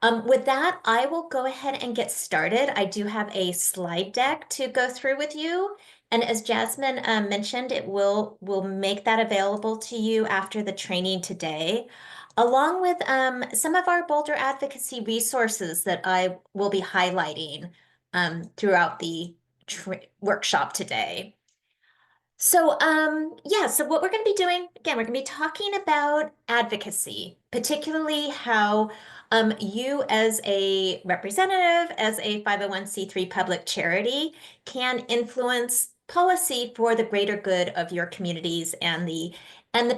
With that, I will go ahead and get started. I do have a slide deck to go through with you. And as Jasmine mentioned, it will make that available to you after the training today, along with some of our Boulder advocacy resources that I will be highlighting throughout the workshop today. So what we're going to be doing, again, we're going to be talking about advocacy, particularly how you as a representative, as a 501(c)(3) public charity, can influence policy for the greater good of your communities and the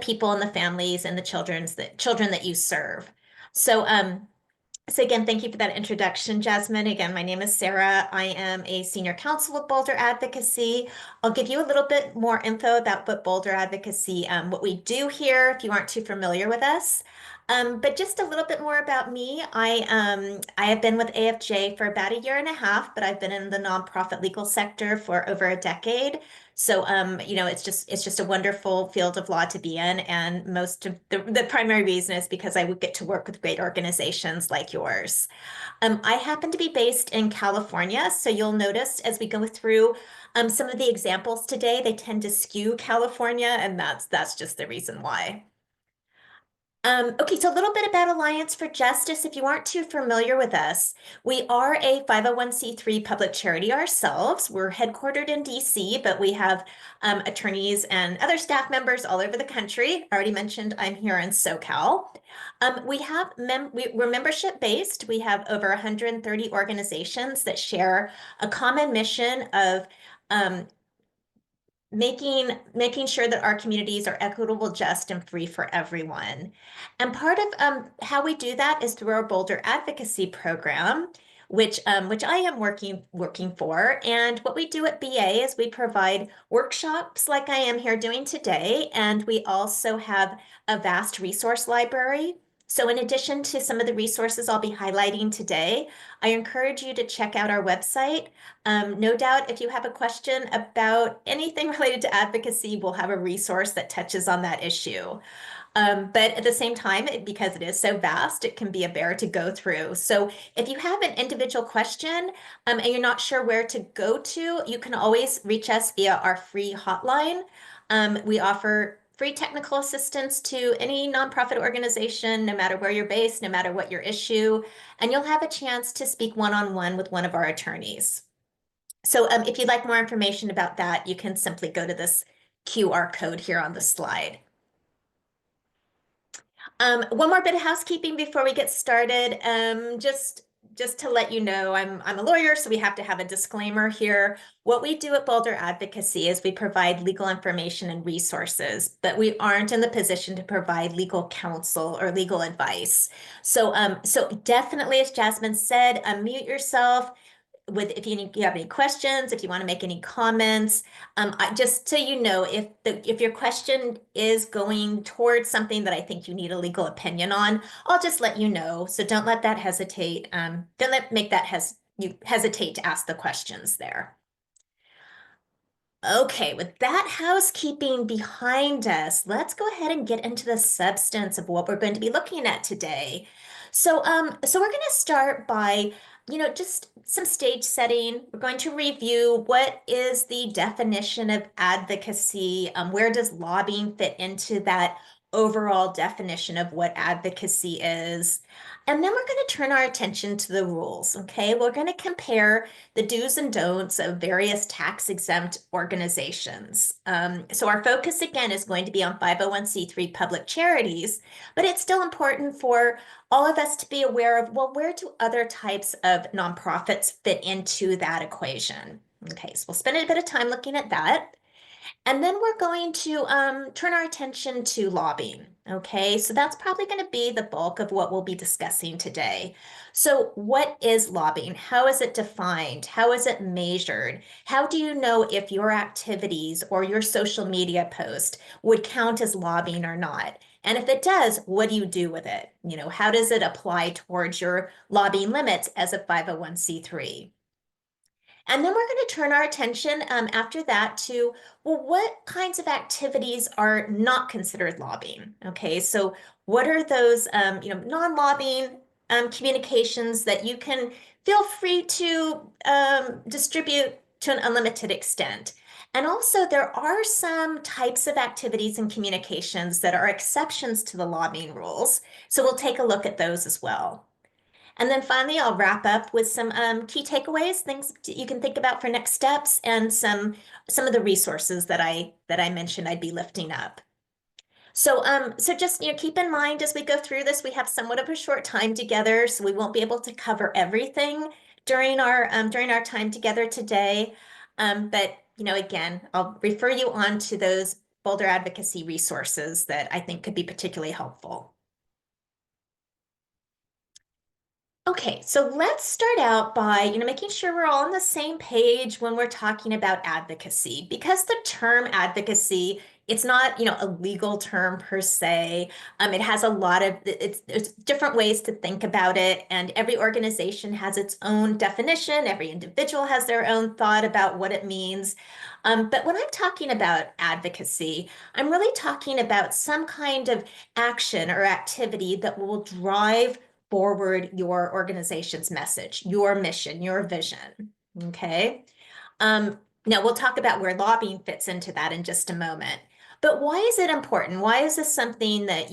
people and the families and the children that you serve. So again, thank you for that introduction, Jasmine. Again, my name is Sarah. I am a senior counsel with Boulder Advocacy. I'll give you a little bit more info about what Boulder Advocacy, what we do here, if you aren't too familiar with us. But just a little bit more about me. I have been with AFJ for about a year and a half, but I've been in the nonprofit legal sector for over a decade. So it's just a wonderful field of law to be in, and most of the primary reason is because I would get to work with great organizations like yours. I happen to be based in California, so you'll notice as we go through some of the examples today, they tend to skew California, and that's just the reason why. Okay, so a little bit about Alliance for Justice. If you aren't too familiar with us, we are a 501(c)(3) public charity ourselves. We're headquartered in DC, but we have attorneys and other staff members all over the country. I already mentioned I'm here in SoCal. We're membership based. We have over 130 organizations that share a common mission of um, making sure that our communities are equitable, just, and free for everyone. And part of how we do that is through our Boulder Advocacy Program, which I am working for. And what we do at BA is we provide workshops like I am here doing today, and we also have a vast resource library. So in addition to some of the resources I'll be highlighting today, I encourage you to check out our website. No doubt, if you have a question about anything related to advocacy, we'll have a resource that touches on that issue. But at the same time, because it is so vast, it can be a bear to go through. So if you have an individual question and you're not sure where to go to, you can always reach us via our free hotline. We offer free technical assistance to any nonprofit organization, no matter where you're based, no matter what your issue, and you'll have a chance to speak one-on-one with one of our attorneys. So if you'd like more information about that, you can simply go to this QR code here on the slide. One more bit of housekeeping before we get started. Just to let you know, I'm a lawyer, so we have to have a disclaimer here. What we do at Boulder Advocacy is we provide legal information and resources, but we aren't in the position to provide legal counsel or legal advice. So definitely, as Jasmine said, unmute yourself if you have any questions, if you want to make any comments. Just so you know, if your question is going towards something that I think you need a legal opinion on, I'll just let you know. So don't let that hesitate. Don't let make that you hesitate to ask the questions there. Okay, with that housekeeping behind us, let's go ahead and get into the substance of what we're going to be looking at today. So we're going to start by, just some stage setting. We're going to review what is the definition of advocacy, where does lobbying fit into that overall definition of what advocacy is. And then we're going to turn our attention to the rules, okay? We're going to compare the do's and don'ts of various tax-exempt organizations. So our focus again is going to be on 501(c)(3) public charities, but it's still important for all of us to be aware of, well, where do other types of nonprofits fit into that equation? Okay, so we'll spend a bit of time looking at that. And then we're going to turn our attention to lobbying. Okay, so that's probably going to be the bulk of what we'll be discussing today. So, what is lobbying? How is it defined? How is it measured? How do you know if your activities or your social media post would count as lobbying or not? And if it does, what do you do with it? How does it apply towards your lobbying limits as a 501(c)(3)? And then we're going to turn our attention after that to, well, what kinds of activities are not considered lobbying? Okay, so what are those, non-lobbying communications that you can feel free to distribute to an unlimited extent. And also, there are some types of activities and communications that are exceptions to the lobbying rules. So we'll take a look at those as well. And then finally, I'll wrap up with some key takeaways, things you can think about for next steps, and some of the resources that I mentioned I'd be lifting up. So just keep in mind as we go through this, we have somewhat of a short time together, so we won't be able to cover everything during our time together today. But again, I'll refer you on to those Boulder advocacy resources that I think could be particularly helpful. Okay, so let's start out by, making sure we're all on the same page when we're talking about advocacy. Because the term advocacy, it's not, a legal term per se. It has a lot of, there's different ways to think about it, and every organization has its own definition. Every individual has their own thought about what it means. But when I'm talking about advocacy, I'm really talking about some kind of action or activity that will drive forward your organization's message, your mission, your vision. Okay. Now we'll talk about where lobbying fits into that in just a moment. But why is it important? Why is this something that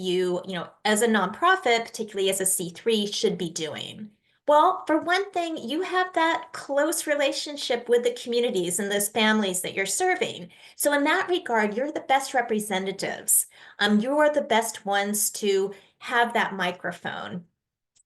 as a nonprofit, particularly as a C3, should be doing? Well, for one thing, you have that close relationship with the communities and those families that you're serving. So in that regard, you're the best representatives. You're the best ones to have that microphone.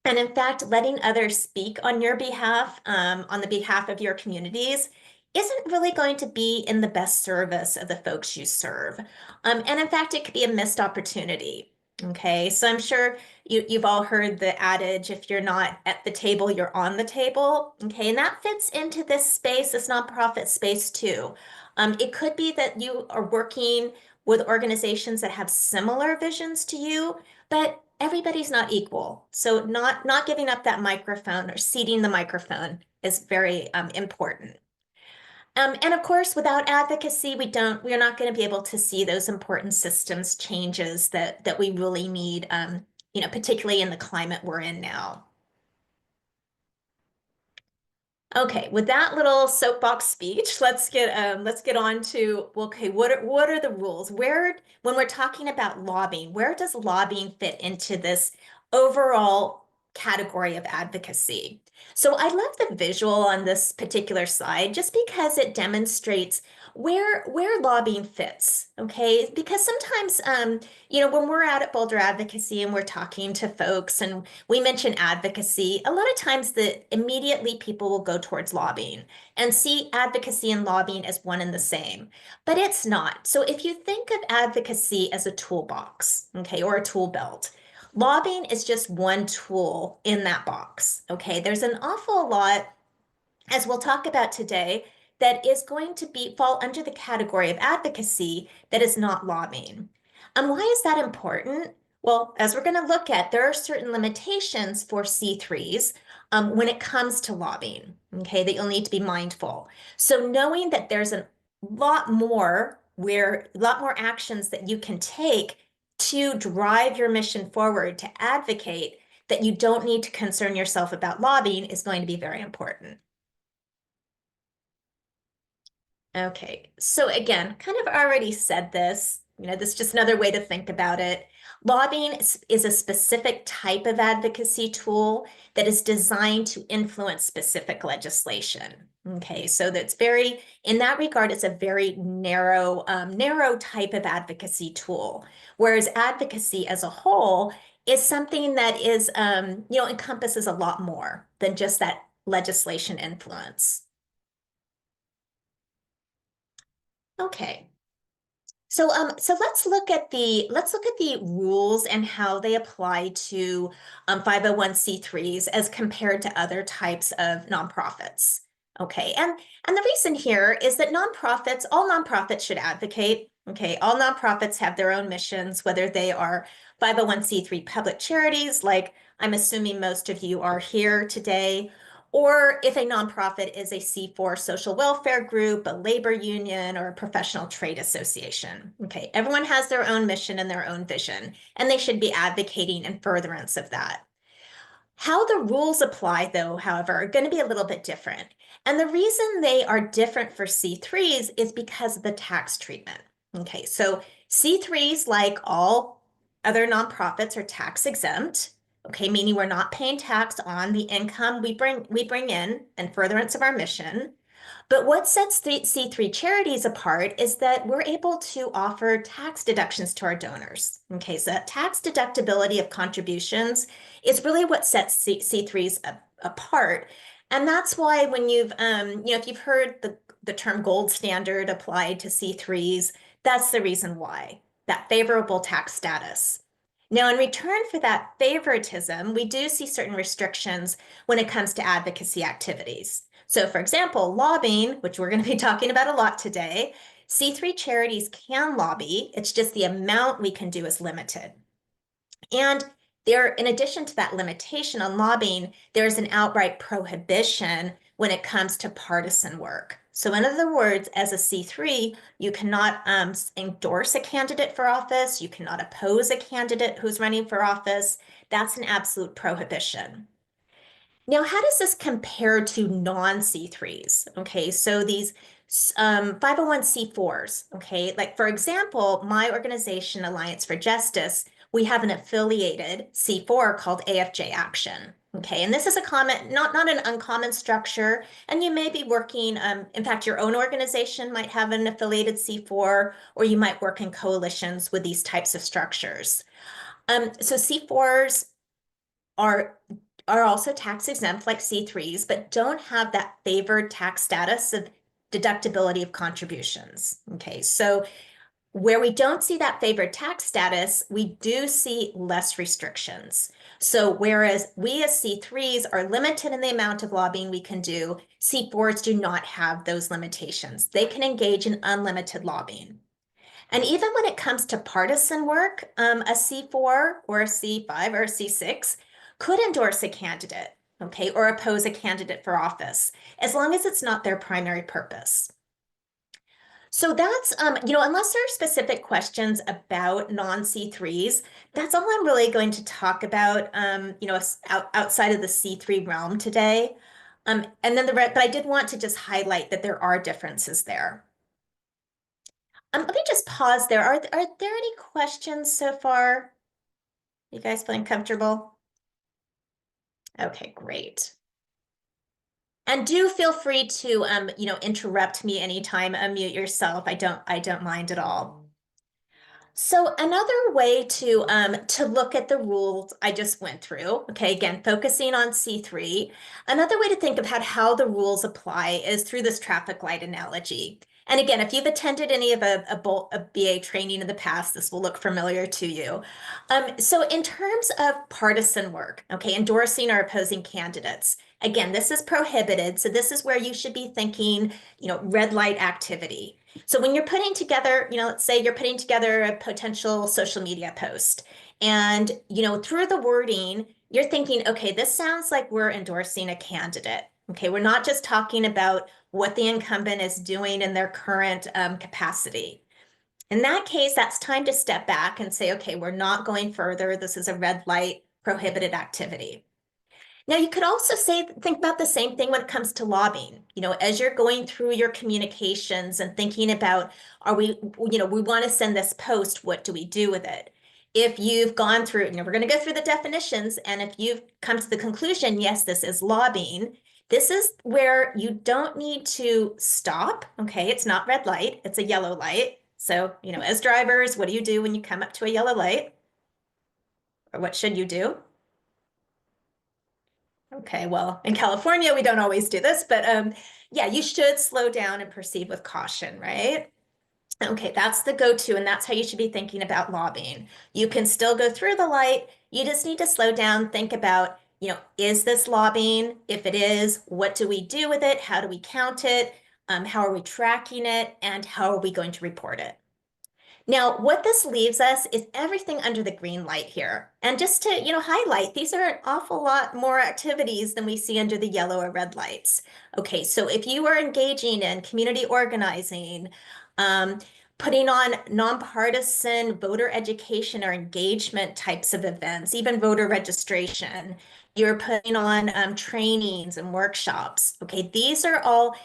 And in fact, letting others speak on your behalf, on the behalf of your communities, isn't really going to be in the best service of the folks you serve. And in fact, it could be a missed opportunity. Okay, so I'm sure you've all heard the adage, if you're not at the table, you're on the table. Okay, and that fits into this space, this nonprofit space too. It could be that you are working with organizations that have similar visions to you, but everybody's not equal. So not giving up that microphone or ceding the microphone is very important. And of course, without advocacy, we're not going to be able to see those important systems changes that we really need, particularly in the climate we're in now. Okay, with that little soapbox speech, let's get on to, okay, what are the rules? When we're talking about lobbying, where does lobbying fit into this overall category of advocacy? So I love the visual on this particular slide just because it demonstrates where lobbying fits. Okay, because sometimes when we're out at Boulder Advocacy and we're talking to folks and we mention advocacy, a lot of times that immediately people will go towards lobbying and see advocacy and lobbying as one and the same, but it's not. So if you think of advocacy as a toolbox, okay, or a tool belt, lobbying is just one tool in that box, okay? There's an awful lot, as we'll talk about today, that is going to fall under the category of advocacy that is not lobbying. And why is that important? Well, as we're going to look at, there are certain limitations for C3s when it comes to lobbying, okay, that you'll need to be mindful. So knowing that there's a lot more actions that you can take to drive your mission forward, to advocate, that you don't need to concern yourself about lobbying is going to be very important. Okay, so again, kind of already said this, this is just another way to think about it. Lobbying is a specific type of advocacy tool that is designed to influence specific legislation. Okay, so in that regard, it's a very narrow type of advocacy tool, whereas advocacy as a whole is something that encompasses a lot more than just that legislation influence. Okay. So let's look at the rules and how they apply to 501(c)(3)s as compared to other types of nonprofits. Okay, and the reason here is that all nonprofits should advocate. Okay, all nonprofits have their own missions, whether they are 501(c)(3) public charities, like I'm assuming most of you are here today, or if a nonprofit is a C4 social welfare group, a labor union, or a professional trade association. Okay, everyone has their own mission and their own vision, and they should be advocating in furtherance of that. How the rules apply, though, however, are going to be a little bit different. And the reason they are different for C3s is because of the tax treatment. Okay, so C3s, like all other nonprofits, are tax exempt. Okay, meaning we're not paying tax on the income we bring in furtherance of our mission. But what sets C3 Charities apart is that we're able to offer tax deductions to our donors. Okay, so that tax deductibility of contributions is really what sets C3s apart. And that's why when if you've heard the term gold standard applied to C3s, that's the reason why, that favorable tax status. Now, in return for that favoritism, we do see certain restrictions when it comes to advocacy activities. So, for example, lobbying, which we're going to be talking about a lot today, C3 Charities can lobby. It's just the amount we can do is limited. And in addition to that limitation on lobbying, there's an outright prohibition when it comes to partisan work. So, in other words, as a C3, you cannot endorse a candidate for office. You cannot oppose a candidate who's running for office. That's an absolute prohibition. Now, how does this compare to non-C3s? Okay, so these 501c4s, okay, like for example, my organization, Alliance for Justice, we have an affiliated C4 called AFJ Action. Okay, and this is a not an uncommon structure, and you may be working, in fact, your own organization might have an affiliated C4, or you might work in coalitions with these types of structures. So C4s are are also tax exempt like C3s, but don't have that favored tax status of deductibility of contributions. Okay, so where we don't see that favored tax status, we do see less restrictions. So whereas we as C3s are limited in the amount of lobbying we can do, C4s do not have those limitations. They can engage in unlimited lobbying. And even when it comes to partisan work, a C4 or a C5 or a C6 could endorse a candidate, okay, or oppose a candidate for office, as long as it's not their primary purpose. So that's, unless there are specific questions about non-C3s, that's all I'm really going to talk about, outside of the C3 realm today. And then but I did want to just highlight that there are differences there. Let me just pause there. Are there any questions so far? You guys feeling comfortable? Okay, great. And do feel free to interrupt me anytime, unmute yourself. I don't mind at all. So another way to look at the rules I just went through, okay, again, focusing on C3, another way to think about how the rules apply is through this traffic light analogy. And again, if you've attended any of a BA training in the past, this will look familiar to you. So in terms of partisan work, okay, endorsing or opposing candidates, again, this is prohibited. So this is where you should be thinking, red light activity. So when you're putting together, let's say you're putting together a potential social media post and, through the wording, you're thinking, okay, this sounds like we're endorsing a candidate. Okay, we're not just talking about what the incumbent is doing in their current capacity. In that case, that's time to step back and say, okay, we're not going further. This is a red light prohibited activity. Now, you could also think about the same thing when it comes to lobbying. As you're going through your communications and thinking about, we want to send this post, what do we do with it? If you've gone through, we're going to go through the definitions, and if you've come to the conclusion, yes, this is lobbying, this is where you don't need to stop. Okay, it's not red light, it's a yellow light. So, as drivers, what do you do when you come up to a yellow light? Or what should you do? Okay, well, in California, we don't always do this, but yeah, you should slow down and proceed with caution, right? Okay, that's the go-to, and that's how you should be thinking about lobbying. You can still go through the light. You just need to slow down, think about, is this lobbying? If it is, what do we do with it? How do we count it? How are we tracking it? And how are we going to report it? Now, what this leaves us is everything under the green light here. And just to, highlight, these are an awful lot more activities than we see under the yellow or red lights. Okay, so if you are engaging in community organizing, putting on nonpartisan voter education or engagement types of events, even voter registration, You're putting on trainings and workshops. Okay, these are all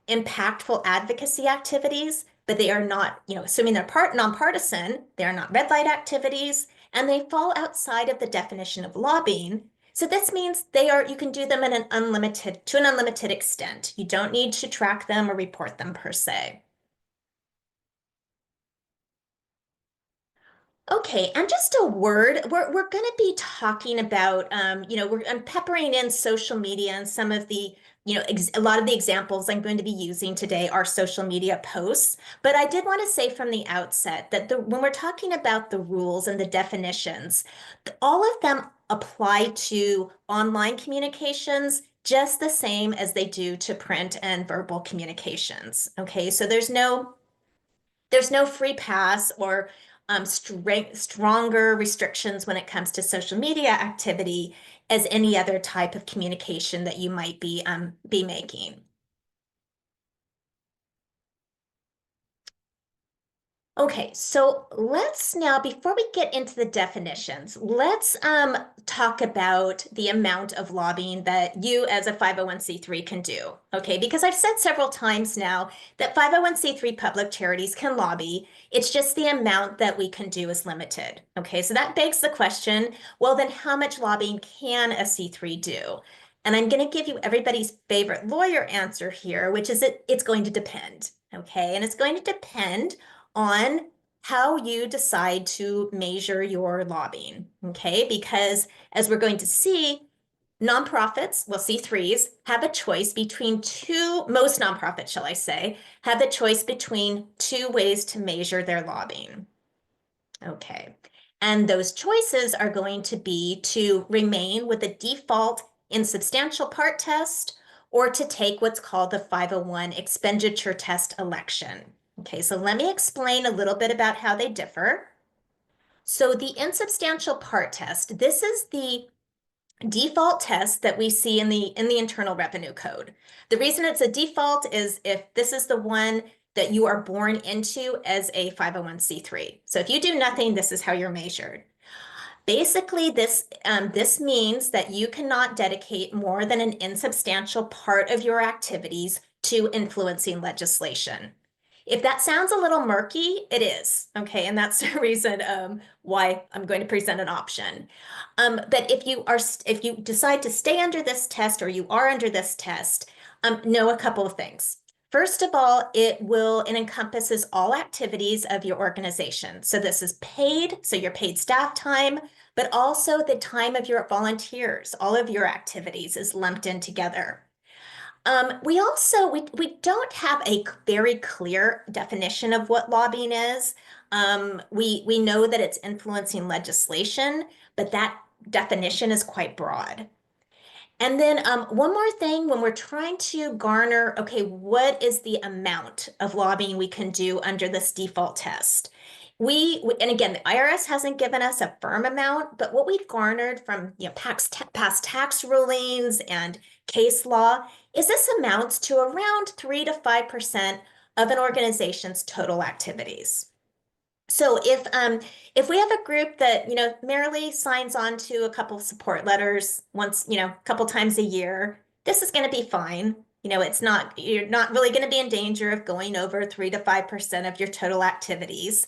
impactful advocacy activities, but they are not, assuming they're nonpartisan, they are not red light activities, and they fall outside of the definition of lobbying. So this means you can do them to an unlimited extent. You don't need to track them or report them per se. Okay, and just a word, we're going to be talking about, I'm peppering in social media and some of the, a lot of the examples I'm going to be using today are social media posts. But I did want to say from the outset that when we're talking about the rules and the definitions, all of them apply to online communications just the same as they do to print and verbal communications. Okay, so there's no free pass or stronger restrictions when it comes to social media activity as any other type of communication that you might be making. Okay, so let's now, before we get into the definitions, let's talk about the amount of lobbying that you as a 501c3 can do. Okay, because I've said several times now that 501c3 public charities can lobby. It's just the amount that we can do is limited. Okay, so that begs the question, well, then how much lobbying can a C3 do? And I'm going to give you everybody's favorite lawyer answer here, which is it's going to depend. Okay, and it's going to depend on how you decide to measure your lobbying, okay? Because as we're going to see, nonprofits, well, C3s, have a choice between most nonprofits, shall I say, have a choice between two ways to measure their lobbying. Okay. And those choices are going to be to remain with the default insubstantial part test or to take what's called the 501 expenditure test election. Okay, so let me explain a little bit about how they differ. So the insubstantial part test, this is the default test that we see in the Internal Revenue Code. The reason it's a default is if this is the one that you are born into as a 501c3. So if you do nothing, this is how you're measured. Basically, this means that you cannot dedicate more than an insubstantial part of your activities to influencing legislation. If that sounds a little murky, it is, okay? And that's the reason why I'm going to present an option. But if you decide to stay under this test or you are under this test, know a couple of things. First of all, it encompasses all activities of your organization. So this is paid, so your paid staff time, but also the time of your volunteers. All of your activities is lumped in together. We don't have a very clear definition of what lobbying is. We know that it's influencing legislation, but that definition is quite broad. And then one more thing, when we're trying to garner, okay, what is the amount of lobbying we can do under this default test? And again, the IRS hasn't given us a firm amount, but what we've garnered from past tax rulings and case law is this amounts to around 3 to 5% of an organization's total activities. So if we have a group that merely signs on to a couple support letters once a couple times a year, this is going to be fine. You're not really going to be in danger of going over 3 to 5% of your total activities.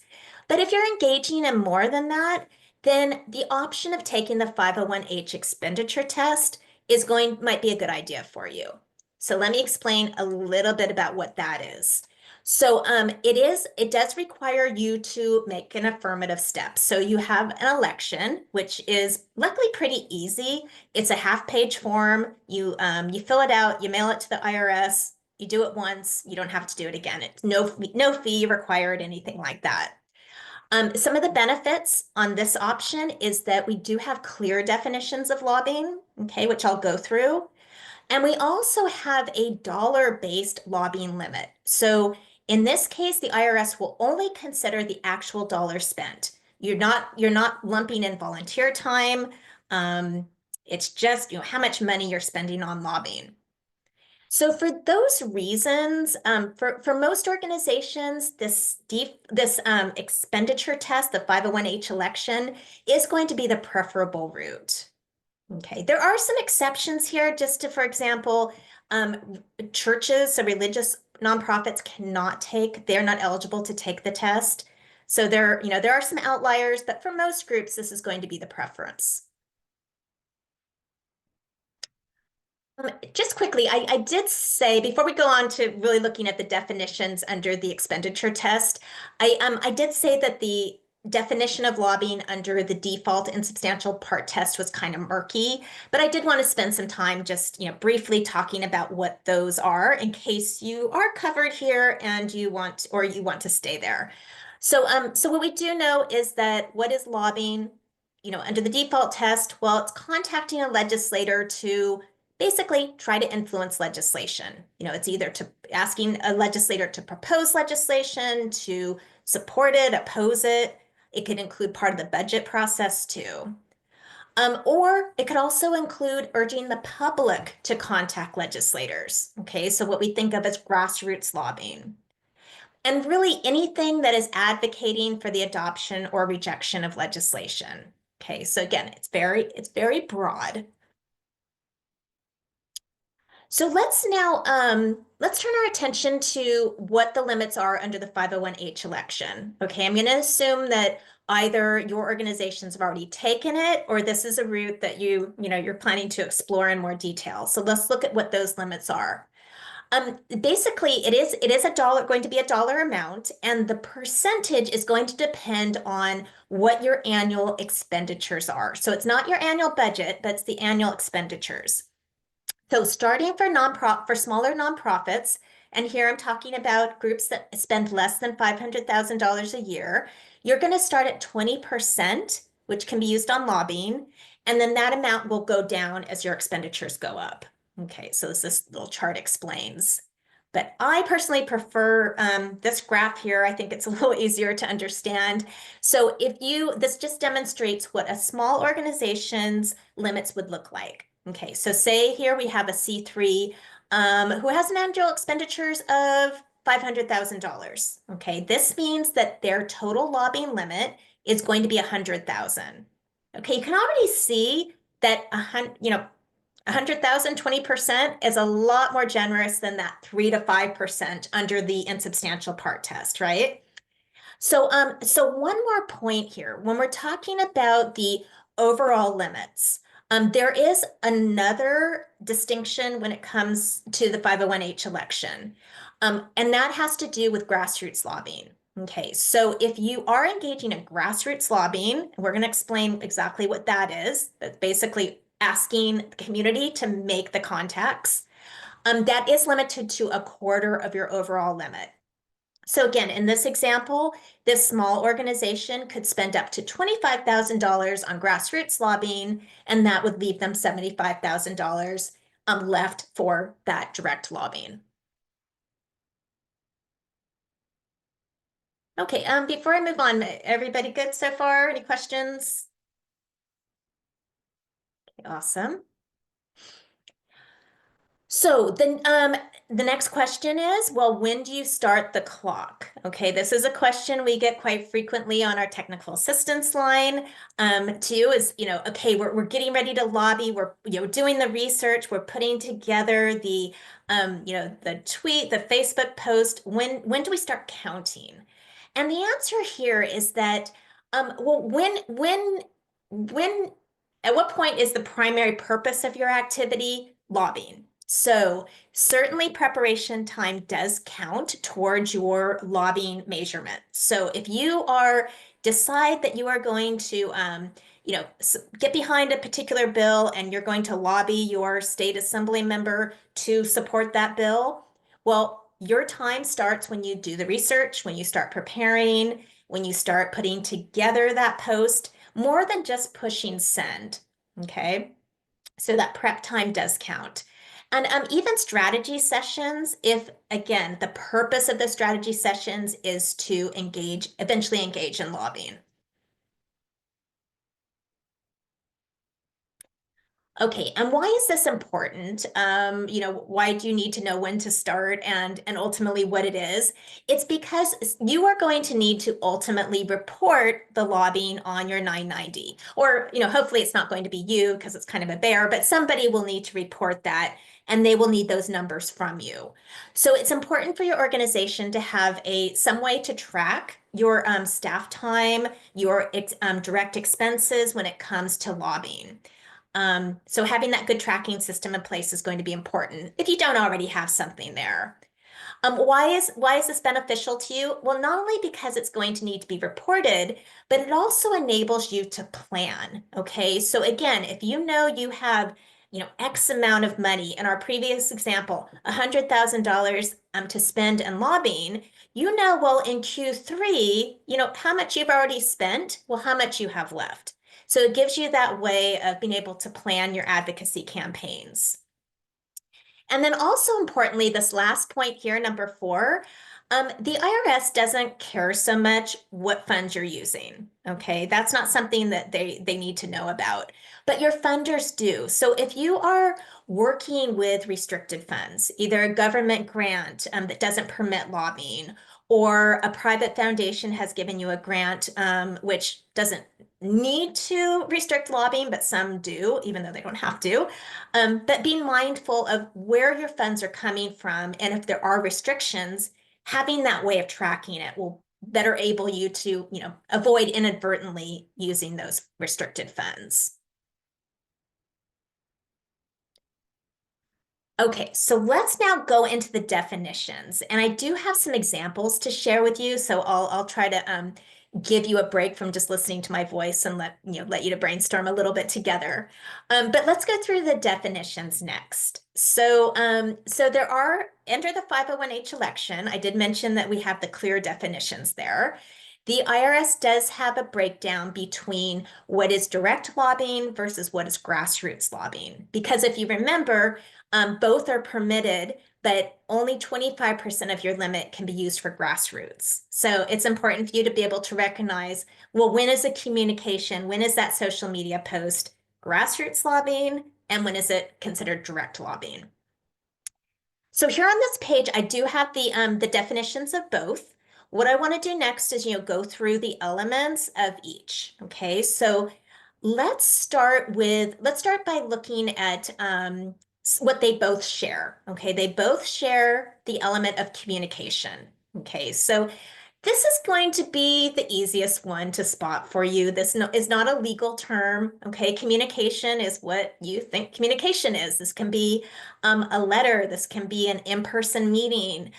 But if you're engaging in more than that, then the option of taking the 501H expenditure test might be a good idea for you. So let me explain a little bit about what that is. So it does require you to make an affirmative step. So you have an election, which is luckily pretty easy. It's a half-page form. You fill it out, you mail it to the IRS, you do it once, you don't have to do it again. It's no fee required, anything like that. Some of the benefits on this option is that we do have clear definitions of lobbying, okay, which I'll go through. And we also have a dollar-based lobbying limit. So in this case, the IRS will only consider the actual dollar spent. You're not lumping in volunteer time. It's just how much money you're spending on lobbying. So for those reasons, for most organizations, this expenditure test, the 501H election, is going to be the preferable route. Okay, there are some exceptions here, just to, for example, churches, so religious nonprofits cannot take, they're not eligible to take the test. So there are some outliers, but for most groups, this is going to be the preference. Just quickly, I did say before we go on to really looking at the definitions under the expenditure test, I did say that the definition of lobbying under the default and substantial part test was kind of murky, but I did want to spend some time just, briefly talking about what those are in case you are covered here and you want to stay there. So what we do know is that what is lobbying? Under the default test, well, it's contacting a legislator to basically try to influence legislation. It's either to asking a legislator to propose legislation, to support it, oppose it. It could include part of the budget process too. Or it could also include urging the public to contact legislators. Okay, so what we think of as grassroots lobbying. And really anything that is advocating for the adoption or rejection of legislation. Okay, so again, it's very broad. So let's turn our attention to what the limits are under the 501H election. Okay, I'm going to assume that either your organizations have already taken it or this is a route that you're planning to explore in more detail. So let's look at what those limits are. Basically, it is going to be a dollar amount, and the percentage is going to depend on what your annual expenditures are. So it's not your annual budget, but it's the annual expenditures. So starting for smaller nonprofits, and here I'm talking about groups that spend less than $500,000 a year, you're going to start at 20%, which can be used on lobbying, and then that amount will go down as your expenditures go up. Okay, so this little chart explains. But I personally prefer this graph here. I think it's a little easier to understand. So this just demonstrates what a small organization's limits would look like. Okay, so say here we have a C3 who has an annual expenditures of $500,000. Okay, this means that their total lobbying limit is going to be 100,000. Okay, you can already see that 100,000, 20% is a lot more generous than that 3 to 5% under the insubstantial part test, right? So one more point here. When we're talking about the overall limits, there is another distinction when it comes to the 501H election, and that has to do with grassroots lobbying. Okay, so if you are engaging in grassroots lobbying, we're going to explain exactly what that is. That's basically asking the community to make the contacts. That is limited to a quarter of your overall limit. So again, in this example, this small organization could spend up to $25,000 on grassroots lobbying, and that would leave them $75,000 left for that direct lobbying. Okay, before I move on, everybody good so far? Any questions? Awesome. So the next question is, well, when do you start the clock? Okay, this is a question we get quite frequently on our technical assistance line. Too is, okay, we're getting ready to lobby. We're, doing the research. We're putting together the tweet, the Facebook post. When do we start counting? And the answer here is that, well, when, at what point is the primary purpose of your activity lobbying? So certainly preparation time does count towards your lobbying measurement. So if you decide that you are going to, get behind a particular bill and you're going to lobby your state assembly member to support that bill, well, your time starts when you do the research, when you start preparing, when you start putting together that post, more than just pushing send. Okay. So that prep time does count. And even strategy sessions, if again, the purpose of the strategy sessions is to eventually engage in lobbying. Okay, and why is this important? Why do you need to know when to start and ultimately what it is? It's because you are going to need to ultimately report the lobbying on your 990. Or, hopefully it's not going to be you because it's kind of a bear, but somebody will need to report that and they will need those numbers from you. So it's important for your organization to have some way to track your staff time, your direct expenses when it comes to lobbying. So having that good tracking system in place is going to be important if you don't already have something there. Why is this beneficial to you? Well, not only because it's going to need to be reported, but it also enables you to plan. Okay. So again, if you know you have, X amount of money, in our previous example, $100,000 to spend in lobbying, well, in Q3, how much you've already spent, well, how much you have left. So it gives you that way of being able to plan your advocacy campaigns. And then also importantly, this last point here, number 4, the IRS doesn't care so much what funds you're using. Okay, that's not something that they need to know about, but your funders do. So if you are working with restricted funds, either a government grant that doesn't permit lobbying, or a private foundation has given you a grant which doesn't need to restrict lobbying, but some do, even though they don't have to. But being mindful of where your funds are coming from, and if there are restrictions, having that way of tracking it will better able you to, avoid inadvertently using those restricted funds. Okay, so let's now go into the definitions. And I do have some examples to share with you. So I'll try to give you a break from just listening to my voice and let you to brainstorm a little bit together. But let's go through the definitions next. So there are, under the 501H election, I did mention that we have the clear definitions there. The IRS does have a breakdown between what is direct lobbying versus what is grassroots lobbying. Because if you remember, both are permitted, but only 25% of your limit can be used for grassroots. So it's important for you to be able to recognize, well, when is a communication, when is that social media post grassroots lobbying, and when is it considered direct lobbying? So here on this page, I do have the definitions of both. What I want to do next is, go through the elements of each. Okay, so let's start by looking at what they both share. Okay, they both share the element of communication. Okay, so this is going to be the easiest one to spot for you. This is not a legal term. Okay, communication is what you think communication is. This can be a letter. This can be an in-person meeting.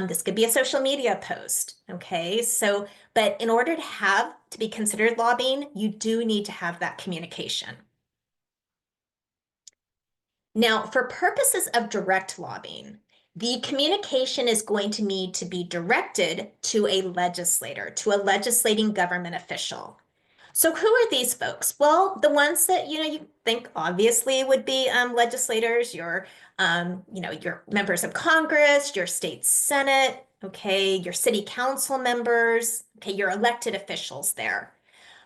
This could be a social media post. Okay, so, but in order to be considered lobbying, you do need to have that communication. Now, for purposes of direct lobbying, the communication is going to need to be directed to a legislator, to a legislating government official. So who are these folks? Well, the ones that you think obviously would be legislators, your members of Congress, your state senate, okay, your city council members, okay, your elected officials there.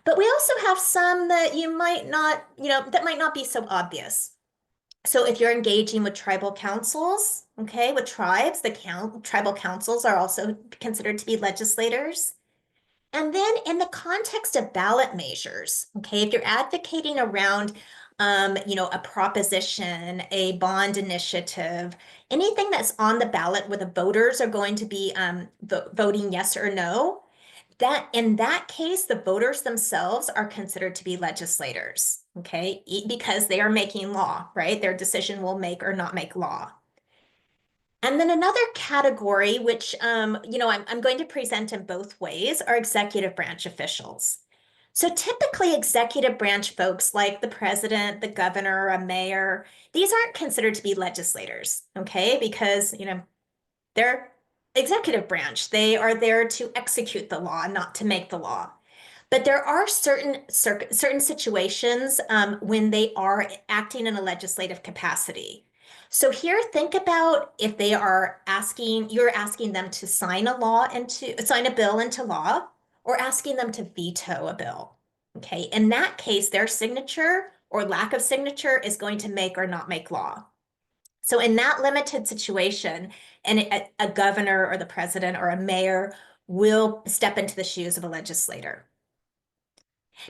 But we also have some that you might not, that might not be so obvious. So if you're engaging with tribal councils, okay, with tribes, tribal councils are also considered to be legislators. And then in the context of ballot measures, okay, if you're advocating around, a proposition, a bond initiative, anything that's on the ballot where the voters are going to be voting yes or no, that in that case, the voters themselves are considered to be legislators, okay, because they are making law, right? Their decision will make or not make law. And then another category, which I'm going to present in both ways, are executive branch officials. So typically executive branch folks like the president, the governor, a mayor, these aren't considered to be legislators, okay? Because, they're executive branch. They are there to execute the law, not to make the law. But there are certain situations when they are acting in a legislative capacity. So here, think about if you're asking them to sign sign a bill into law, or asking them to veto a bill. Okay, in that case, their signature or lack of signature is going to make or not make law. So in that limited situation, and a governor or the president or a mayor will step into the shoes of a legislator.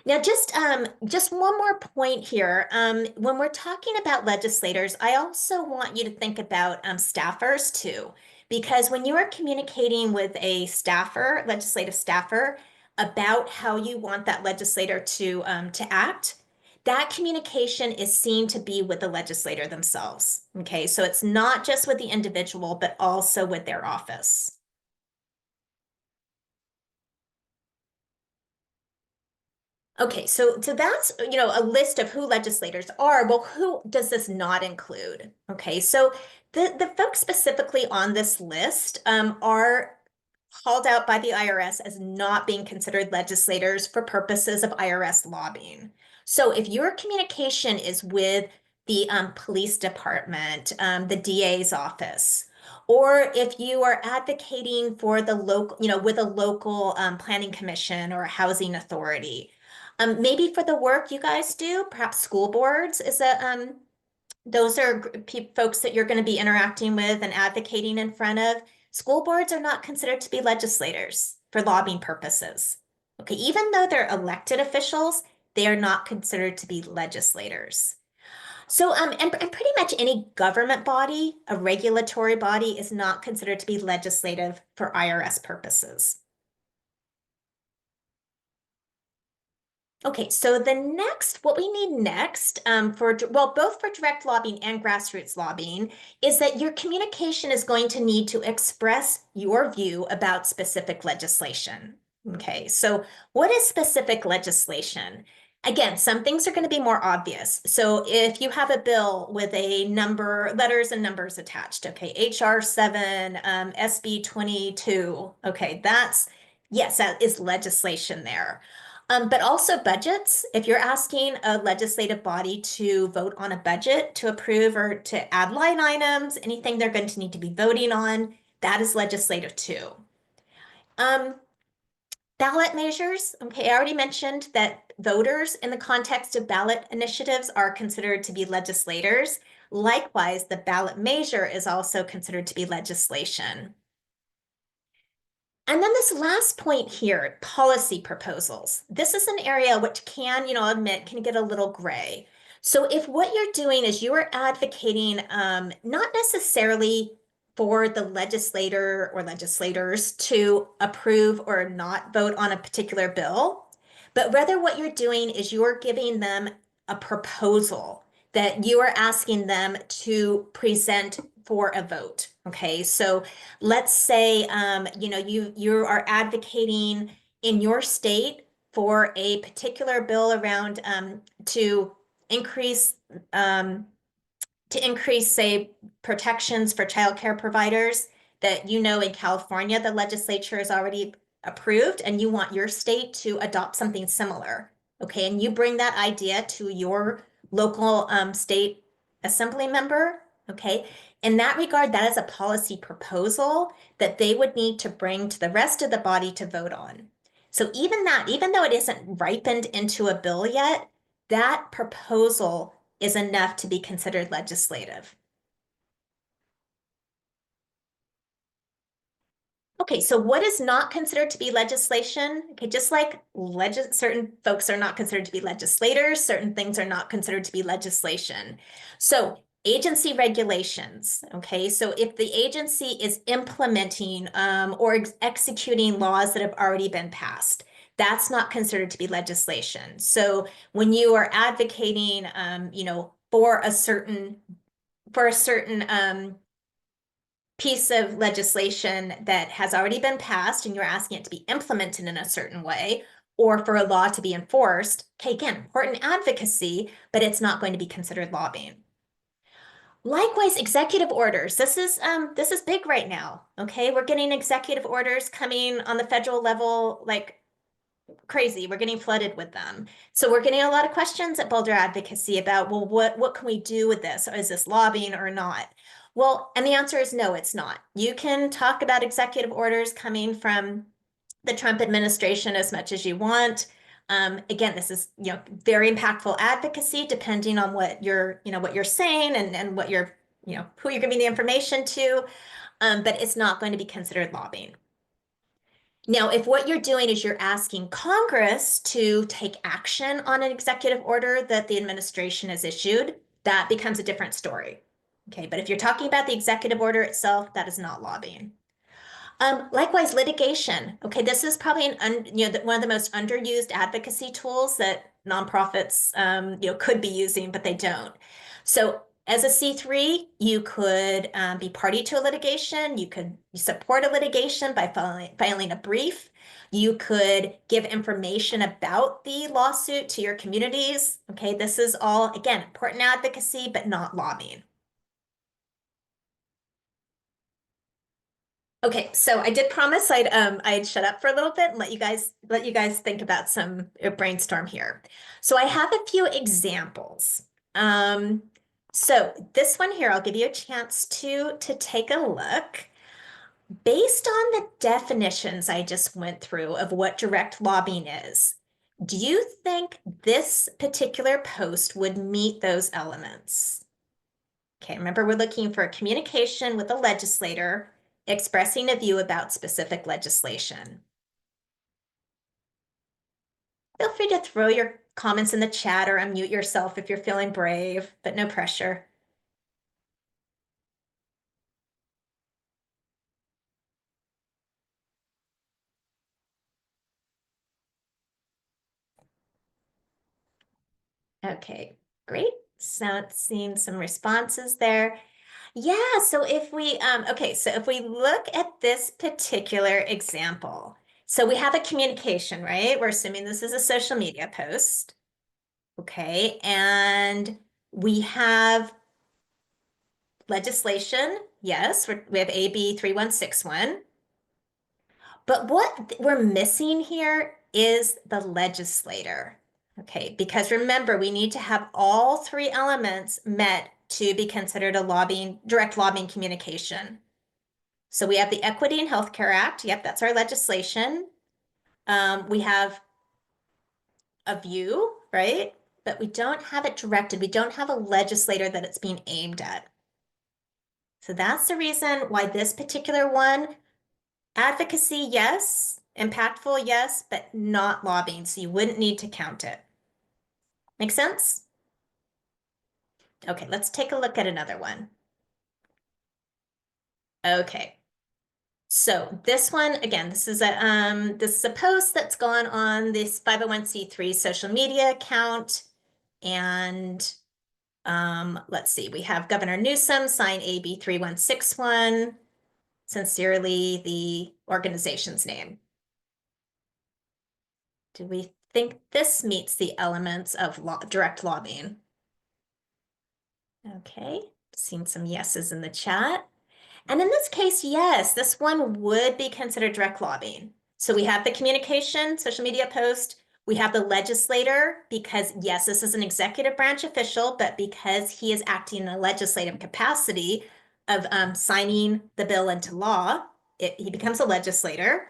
Now, just one more point here. When we're talking about legislators, I also want you to think about staffers too, because when you are communicating with a staffer, legislative staffer, about how you want that legislator to act, that communication is seen to be with the legislator themselves. Okay, so it's not just with the individual, but also with their office. Okay, so that's, a list of who legislators are. Well, who does this not include? Okay, so the folks specifically on this list are called out by the IRS as not being considered legislators for purposes of IRS lobbying. So if your communication is with the police department, the DA's office, or if you are advocating for the local, with a local planning commission or a housing authority, maybe for the work you guys do, perhaps school boards is those are folks that you're going to be interacting with and advocating in front of. School boards are not considered to be legislators for lobbying purposes. Okay, even though they're elected officials, they are not considered to be legislators. So, and pretty much any government body, a regulatory body, is not considered to be legislative for IRS purposes. Okay, so what we need next well, both for direct lobbying and grassroots lobbying is that your communication is going to need to express your view about specific legislation. Okay, so what is specific legislation? Again, some things are going to be more obvious. So if you have a bill with letters and numbers attached, okay, HR 7, SB 22, okay, yes, that is legislation there. But also budgets. If you're asking a legislative body to vote on a budget to approve or to add line items, anything they're going to need to be voting on, that is legislative too. Um, Ballot measures. Okay, I already mentioned that voters in the context of ballot initiatives are considered to be legislators. Likewise, the ballot measure is also considered to be legislation. And then this last point here, policy proposals. This is an area which can, admit, can get a little gray. So if what you're doing is you are advocating not necessarily for the legislator or legislators to approve or not vote on a particular bill, but rather what you're doing is you're giving them a proposal that you are asking them to present for a vote. Okay, so let's say you are advocating in your state for a particular bill around increase um, to increase, say, protections for childcare providers that in California, the legislature has already approved, and you want your state to adopt something similar. Okay, and you bring that idea to your local state assembly member. Okay, in that regard, that is a policy proposal that they would need to bring to the rest of the body to vote on. So even though it isn't ripened into a bill yet, that proposal is enough to be considered legislative. Okay, so what is not considered to be legislation? Okay, just like certain folks are not considered to be legislators, certain things are not considered to be legislation. So agency regulations, okay, so if the agency is implementing or executing laws that have already been passed, that's not considered to be legislation. So when you are advocating, for a certain piece of legislation that has already been passed and you're asking it to be implemented in a certain way, or for a law to be enforced, okay, again, important advocacy, but it's not going to be considered lobbying. Likewise, executive orders. This is big right now. Okay, we're getting executive orders coming on the federal level like crazy. We're getting flooded with them. So we're getting a lot of questions at Boulder Advocacy about, well, what can we do with this? Is this lobbying or not? Well, and the answer is no, it's not. You can talk about executive orders coming from the Trump administration as much as you want. Again, this is, very impactful advocacy depending on what you're saying and what you're, who you're giving the information to. But it's not going to be considered lobbying. Now, if what you're doing is you're asking Congress to take action on an executive order that the administration has issued, that becomes a different story. Okay, but if you're talking about the executive order itself, that is not lobbying. Likewise, litigation. Okay, this is probably one of the most underused advocacy tools that nonprofits could be using, but they don't. So as a C3, you could be party to a litigation. You could support a litigation by filing a brief. You could give information about the lawsuit to your communities. Okay, this is all, again, important advocacy, but not lobbying. Okay, so I did promise I'd shut up for a little bit and let you guys think about some brainstorm here. So I have a few examples. Um, so this one here, I'll give you a chance to take a look. Based on the definitions I just went through of what direct lobbying is, do you think this particular post would meet those elements? Okay, remember we're looking for communication with a legislator expressing a view about specific legislation. Feel free to throw your comments in the chat or unmute yourself if you're feeling brave, but no pressure. Okay, great. So seeing some responses there. Yeah, so if we look at this particular example, so we have a communication, right? We're assuming this is a social media post. Okay, and we have legislation. Yes, we have AB 3161. But what we're missing here is the legislator. Okay, because remember, we need to have all three elements met to be considered a direct lobbying communication. So we have the Equity and Healthcare Act. Yep, that's our legislation. We have a view, right? But we don't have it directed. We don't have a legislator that it's being aimed at. So that's the reason why this particular one, advocacy, yes, impactful, yes, but not lobbying. So you wouldn't need to count it. Make sense? Okay, let's take a look at another one. Okay. So this one, again, this is a post that's gone on this 501c3 social media account. And let's see, we have Governor Newsom sign AB 3161. Sincerely, the organization's name. Do we think this meets the elements of direct lobbying? Okay, seen some yeses in the chat. And in this case, yes, this one would be considered direct lobbying. So we have the communication, social media post. We have the legislator because, yes, this is an executive branch official, but because he is acting in a legislative capacity of signing the bill into law, he becomes a legislator.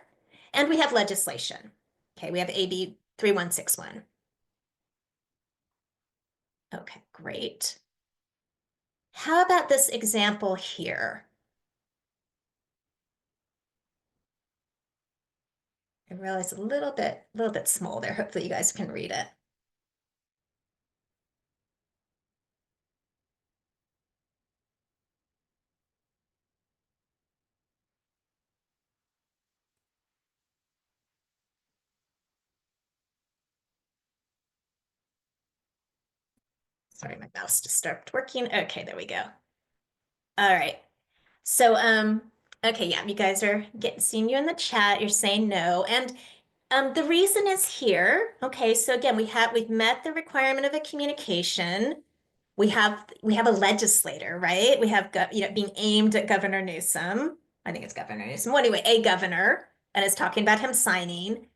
And we have legislation. Okay, we have AB 3161. Okay, great. How about this example here? I realize a little bit small there. Hopefully you guys can read it. Sorry, my mouse just stopped working. Okay, there we go. All right. So, okay, yeah, you guys are seeing you in the chat. You're saying no. And the reason is here. Okay, so again, we've met the requirement of a communication. We have a legislator, right? We have being aimed at Governor Newsom. I think it's Governor Newsom. Well, anyway, a governor, and it's talking about him signing.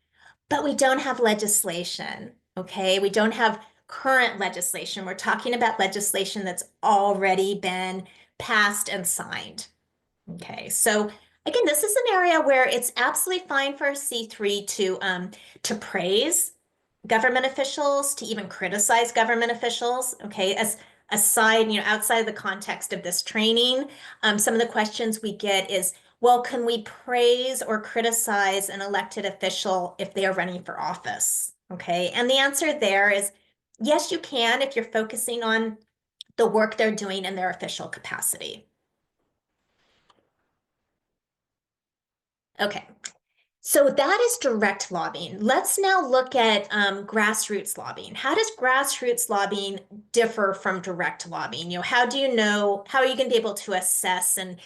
But we don't have legislation, okay? We don't have current legislation. We're talking about legislation that's already been passed and signed. Okay, so again, this is an area where it's absolutely fine for a C3 to praise government officials, to even criticize government officials. Okay, as aside, outside of the context of this training, some of the questions we get is, well, can we praise or criticize an elected official if they are running for office? Okay, and the answer there is yes, you can if you're focusing on the work they're doing in their official capacity. Okay, so that is direct lobbying. Let's now look at grassroots lobbying. How does grassroots lobbying differ from direct lobbying? How do you know, how are you going to be able to assess and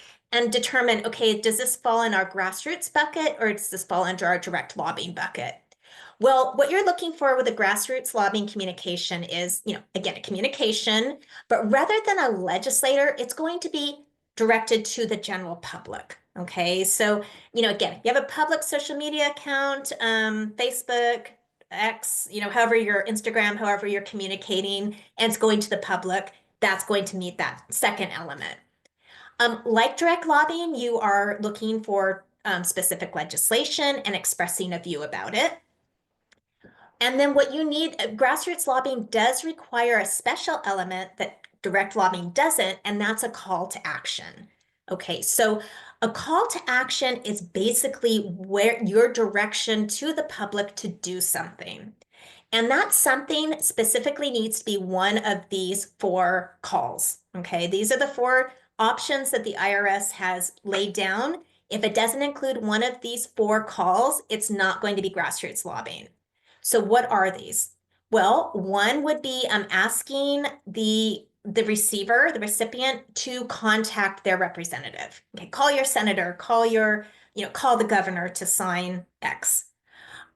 determine, okay, does this fall in our grassroots bucket or does this fall under our direct lobbying bucket? Well, what you're looking for with a grassroots lobbying communication is, again, a communication, but rather than a legislator, it's going to be directed to the general public. Okay, so again, you have a public social media account, Facebook, X, however your Instagram, however you're communicating, and it's going to the public, that's going to meet that second element. Like direct lobbying, you are looking for specific legislation and expressing a view about it. And then what you need, grassroots lobbying does require a special element that direct lobbying doesn't, and that's a call to action. Okay, so a call to action is basically where your direction to the public to do something. And that something specifically needs to be one of these four calls. Okay, these are the four options that the IRS has laid down. If it doesn't include one of these four calls, it's not going to be grassroots lobbying. So what are these? Well, one would be asking the receiver, the recipient, to contact their representative. Okay, call your senator, call the governor to sign X.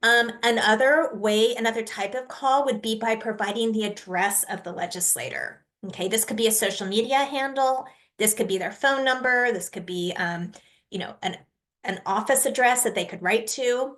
Another type of call would be by providing the address of the legislator. Okay, this could be a social media handle. This could be their phone number. This could be, an office address that they could write to.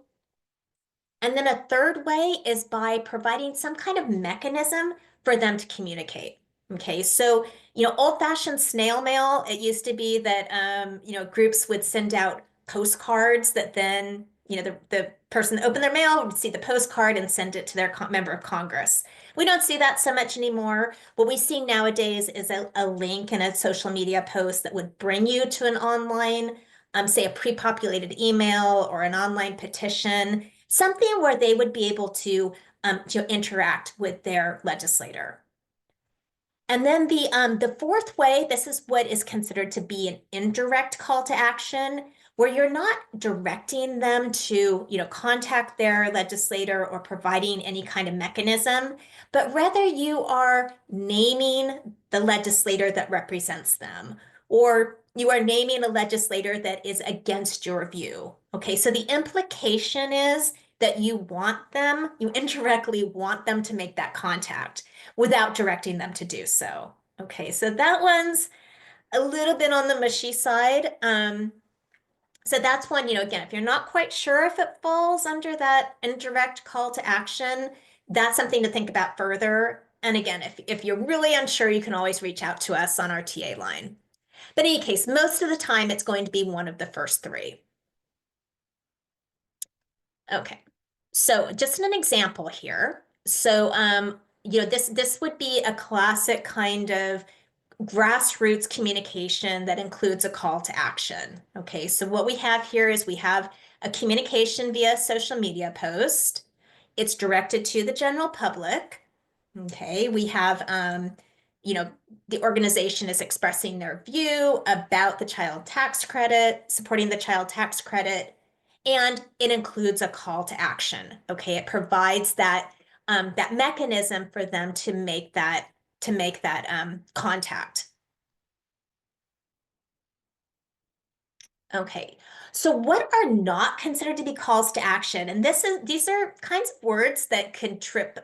And then a third way is by providing some kind of mechanism for them to communicate. Okay, so, old-fashioned snail mail, it used to be that, groups would send out postcards that then, the person that opened their mail would see the postcard and send it to their member of Congress. We don't see that so much anymore. What we see nowadays is a link in a social media post that would bring you to an online, say a pre-populated email or an online petition, something where they would be able to interact with their legislator. And then the fourth way, this is what is considered to be an indirect call to action, where you're not directing them to, contact their legislator or providing any kind of mechanism, but rather you are naming the legislator that represents them, or you are naming a legislator that is against your view. Okay, so the implication is that you indirectly want them to make that contact without directing them to do so. Okay, so that one's a little bit on the mushy side. So that's one, again, if you're not quite sure if it falls under that indirect call to action, that's something to think about further. And again, if you're really unsure, you can always reach out to us on our TA line. But in any case, most of the time, it's going to be one of the first three. Okay, so just an example here. So, this would be a classic kind of grassroots communication that includes a call to action. Okay, so what we have here is we have a communication via social media post. It's directed to the general public. Okay, we have, the organization is expressing their view about the child tax credit, supporting the child tax credit, and it includes a call to action. Okay, it provides that mechanism for them to make that contact. Okay, so what are not considered to be calls to action? And these are kinds of words that can trip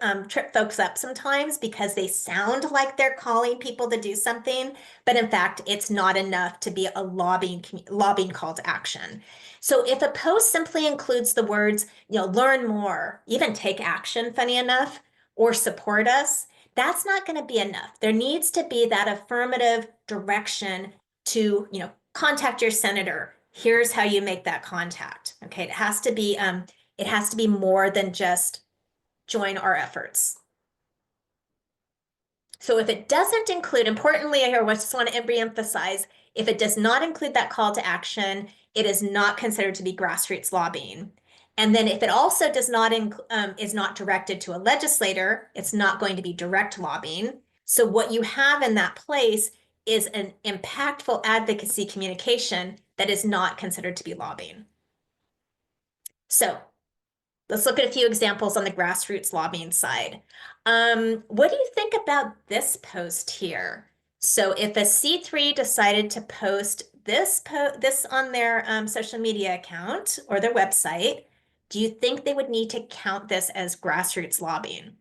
folks up sometimes because they sound like they're calling people to do something, but in fact, it's not enough to be a lobbying call to action. So if a post simply includes the words, learn more, even take action, funny enough, or support us, that's not going to be enough. There needs to be that affirmative direction to, contact your senator. Here's how you make that contact. Okay, it has to be more than just join our efforts. So if it doesn't include, importantly, I just want to reemphasize, if it does not include that call to action, it is not considered to be grassroots lobbying. And then if it also does not is not directed to a legislator, it's not going to be direct lobbying. So what you have in that place is an impactful advocacy communication that is not considered to be lobbying. So let's look at a few examples on the grassroots lobbying side. What do you think about this post here? So if a C3 decided to post this on their social media account or their website, do you think they would need to count this as grassroots lobbying?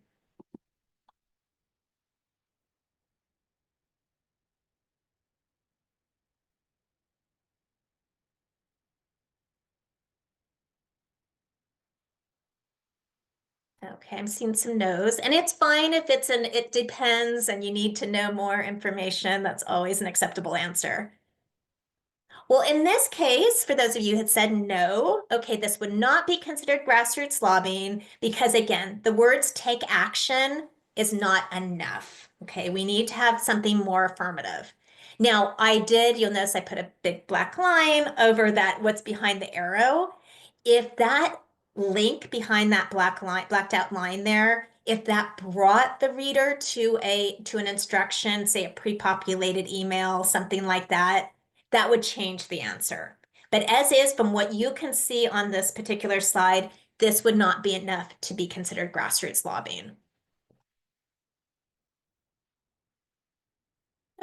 Okay, I'm seeing some no's, and it's fine if it's an it depends and you need to know more information. That's always an acceptable answer. Well, in this case, for those of you who had said no, okay, this would not be considered grassroots lobbying because, again, the words take action is not enough. Okay, we need to have something more affirmative. Now, you'll notice I put a big black line over that, what's behind the arrow. If that link behind that blacked out line there, if that brought the reader to an instruction, say a pre-populated email, something like that, that would change the answer. But as is, from what you can see on this particular slide, this would not be enough to be considered grassroots lobbying.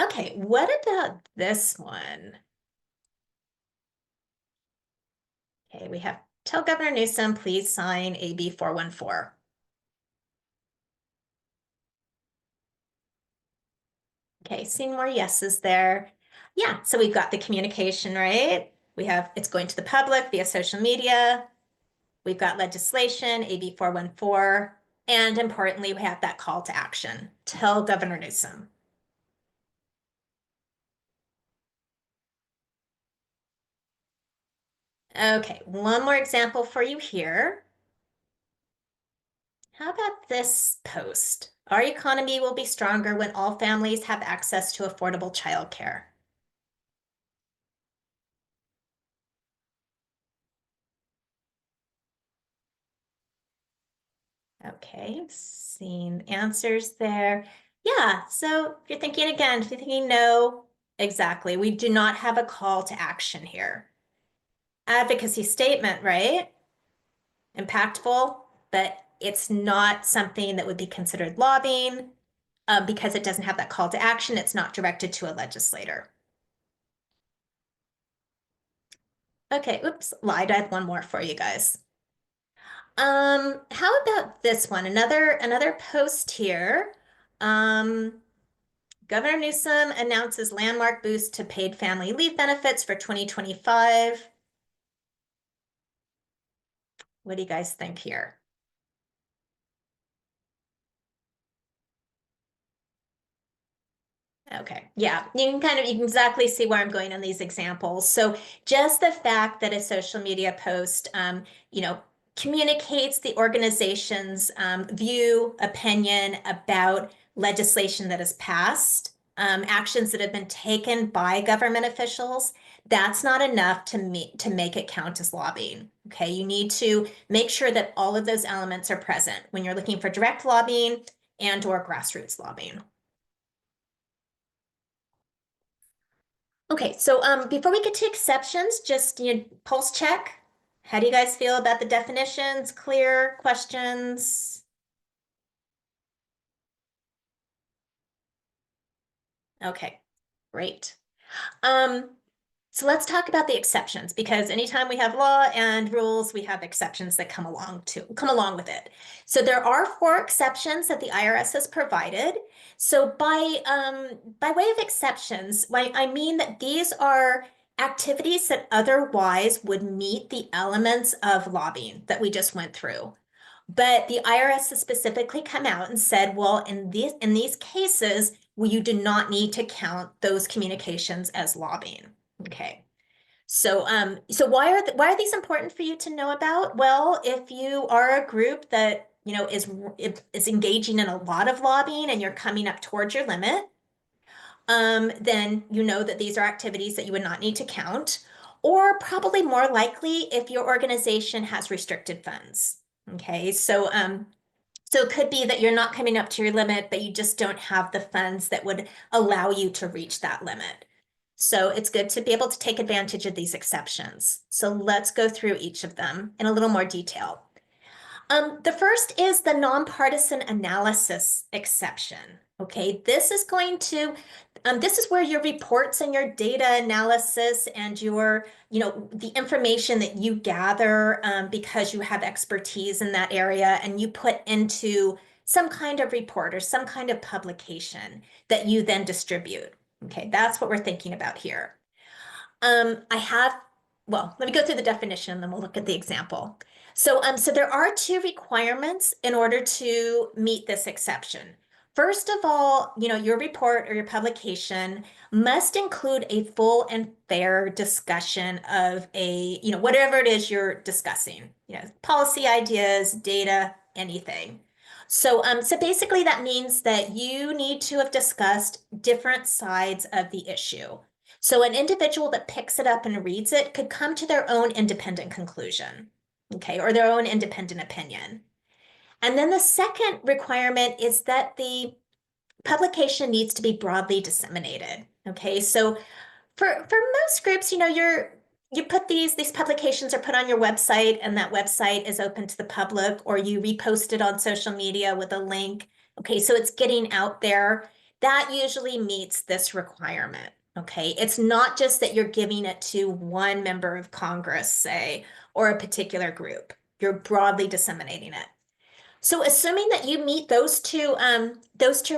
Okay, what about this one? Okay, we have tell Governor Newsom, please sign AB 414. Okay, seeing more yeses there. Yeah, so we've got the communication, right? We have it's going to the public via social media. We've got legislation, AB 414, and importantly, we have that call to action. Tell Governor Newsom. Okay, one more example for you here. How about this post? Our economy will be stronger when all families have access to affordable childcare. Okay, seeing answers there. Yeah, so if you're thinking again, if you're thinking no, exactly. We do not have a call to action here. Advocacy statement, right? Impactful, but it's not something that would be considered lobbying because it doesn't have that call to action. It's not directed to a legislator. Okay, oops, lied. I have one more for you guys. How about this one? Another post here. Um, Governor Newsom announces landmark boost to paid family leave benefits for 2025. What do you guys think here? Okay, yeah, you can exactly see where I'm going on these examples. So just the fact that a social media post, communicates the organization's view, opinion about legislation that is passed, actions that have been taken by government officials, that's not enough to make it count as lobbying. Okay, you need to make sure that all of those elements are present when you're looking for direct lobbying and or grassroots lobbying. Okay, so before we get to exceptions, just pulse check. How do you guys feel about the definitions? Clear questions? Okay, great. Um, so let's talk about the exceptions because anytime we have law and rules, we have exceptions that come along with it. So there are 4 exceptions that the IRS has provided. So by way of exceptions, I mean that these are activities that otherwise would meet the elements of lobbying that we just went through. But the IRS has specifically come out and said, well, in these cases, you do not need to count those communications as lobbying. Okay. So why are these important for you to know about? Well, if you are a group that is engaging in a lot of lobbying and you're coming up towards your limit, then you know that these are activities that you would not need to count. Or probably more likely if your organization has restricted funds. Okay, so it could be that you're not coming up to your limit, but you just don't have the funds that would allow you to reach that limit. So it's good to be able to take advantage of these exceptions. So let's go through each of them in a little more detail. The first is the nonpartisan analysis exception. Okay, this is where your reports and your data analysis and the information that you gather because you have expertise in that area and you put into some kind of report or some kind of publication that you then distribute. Okay, that's what we're thinking about here. Let me go through the definition, and then we'll look at the example. So there are two requirements in order to meet this exception. First of all, your report or your publication must include a full and fair discussion of whatever it is you're discussing, policy ideas, data, anything. So basically that means that you need to have discussed different sides of the issue. So an individual that picks it up and reads it could come to their own independent conclusion, okay, or their own independent opinion. And then the second requirement is that the publication needs to be broadly disseminated, okay? So for most groups, you put these publications are put on your website and that website is open to the public, or you repost it on social media with a link. Okay, so it's getting out there. That usually meets this requirement. Okay, it's not just that you're giving it to one member of Congress, say, or a particular group. You're broadly disseminating it. So assuming that you meet those two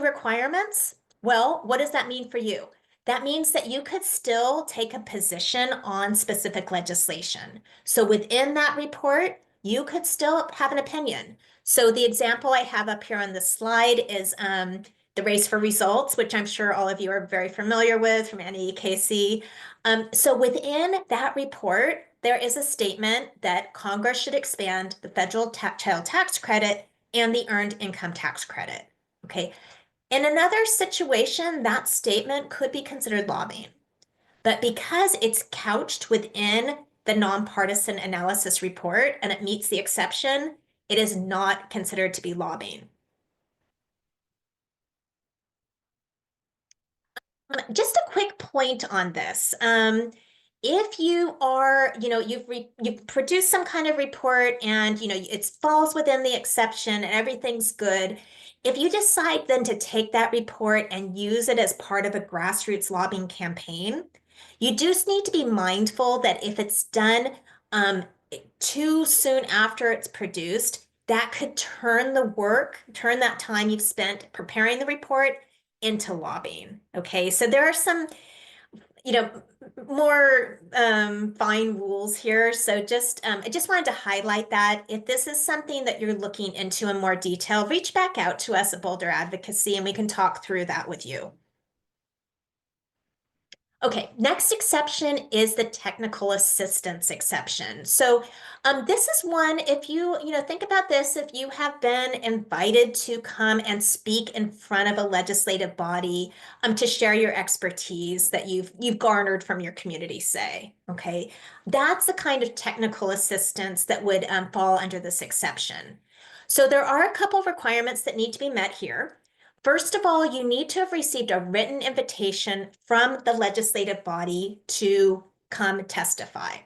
requirements, well, what does that mean for you? That means that you could still take a position on specific legislation. So within that report, you could still have an opinion. So the example I have up here on the slide is the race for results, which I'm sure all of you are very familiar with from NEKC. So within that report, there is a statement that Congress should expand the federal child tax credit and the earned income tax credit. Okay. In another situation, that statement could be considered lobbying. But because it's couched within the nonpartisan analysis report and it meets the exception, it is not considered to be lobbying. Just a quick point on this. If you are, you've produced some kind of report and, it falls within the exception and everything's good. If you decide then to take that report and use it as part of a grassroots lobbying campaign, you just need to be mindful that if it's done too soon after it's produced, that could turn that time you've spent preparing the report into lobbying. Okay, so there are some, more fine rules here. So I just wanted to highlight that if this is something that you're looking into in more detail, reach back out to us at Boulder Advocacy and we can talk through that with you. Okay, next exception is the technical assistance exception. So this is one, if think about this, if you have been invited to come and speak in front of a legislative body to share your expertise that you've garnered from your community, say, okay, that's the kind of technical assistance that would fall under this exception. So there are a couple of requirements that need to be met here. First of all, you need to have received a written invitation from the legislative body to come testify.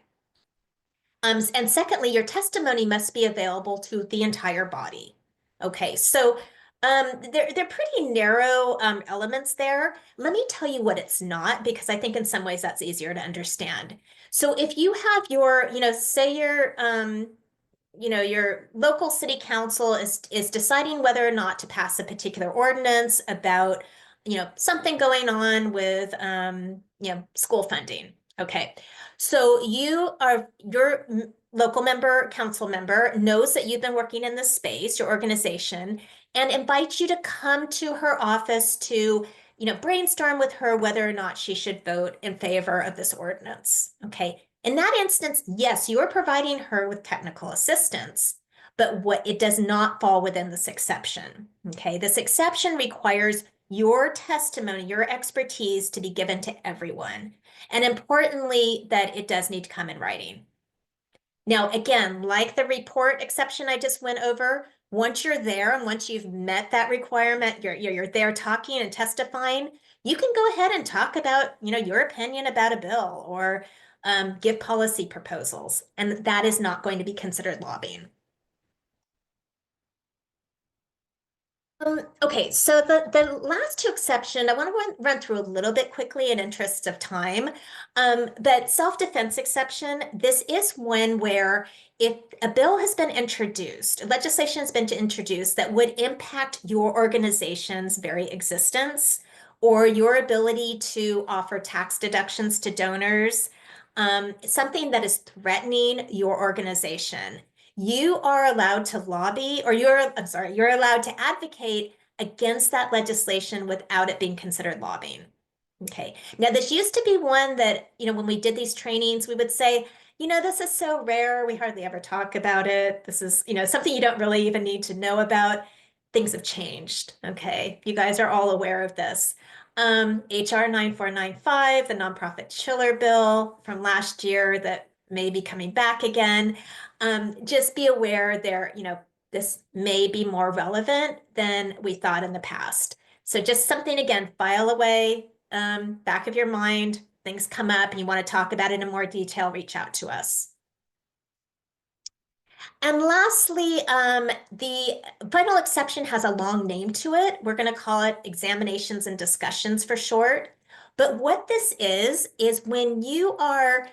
And secondly, your testimony must be available to the entire body. Okay, so they're pretty narrow elements there. Let me tell you what it's not, because I think in some ways that's easier to understand. So if you have say your local city council is deciding whether or not to pass a particular ordinance about, something going on with, school funding. Okay. So your local member, council member knows that you've been working in this space, your organization, and invites you to come to her office to, brainstorm with her whether or not she should vote in favor of this ordinance. Okay. In that instance, yes, you are providing her with technical assistance, but what it does not fall within this exception. Okay, this exception requires your testimony, your expertise to be given to everyone. And importantly, that it does need to come in writing. Now, again, like the report exception I just went over, once you're there and once you've met that requirement, you're there talking and testifying, you can go ahead and talk about, your opinion about a bill or give policy proposals. And that is not going to be considered lobbying. Okay, so the last two exception, I want to run through a little bit quickly in interest of time. But self-defense exception, this is one where if a bill has been introduced, legislation has been introduced that would impact your organization's very existence or your ability to offer tax deductions to donors, something that is threatening your organization, you are allowed to lobby, or you're allowed to advocate against that legislation without it being considered lobbying. Okay. Now, this used to be one that, when we did these trainings, we would say, this is so rare. We hardly ever talk about it. This is, something you don't really even need to know about. Things have changed. Okay. You guys are all aware of this. HR 9495, the nonprofit chiller bill from last year that may be coming back again. Just be aware there, this may be more relevant than we thought in the past. So just something, again, file away, back of your mind, things come up and you want to talk about it in more detail, reach out to us. And lastly, the final exception has a long name to it. We're going to call it examinations and discussions for short. But what this is when you are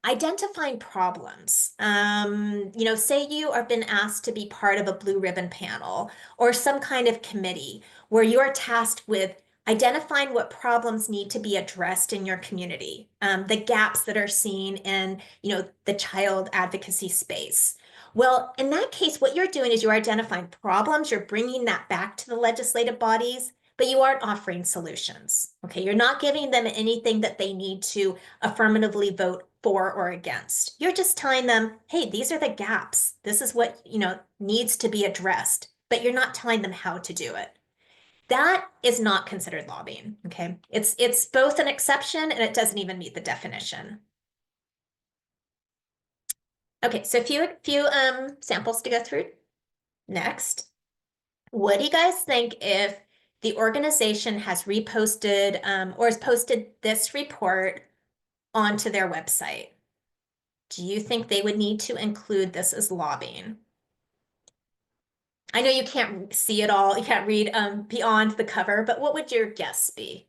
identifying problems. Say you are been asked to be part of a blue ribbon panel or some kind of committee where you're tasked with identifying what problems need to be addressed in your community, the gaps that are seen in, the child advocacy space. Well, in that case, what you're doing is you're identifying problems, you're bringing that back to the legislative bodies, but you aren't offering solutions. Okay, you're not giving them anything that they need to affirmatively vote for or against. You're just telling them, hey, these are the gaps. This is what, needs to be addressed, but you're not telling them how to do it. That is not considered lobbying. Okay, it's both an exception and it doesn't even meet the definition. Okay, so a few samples to go through. Next, what do you guys think if the organization has reposted or has posted this report onto their website? Do you think they would need to include this as lobbying? I know you can't see it all, you can't read beyond the cover, but what would your guess be?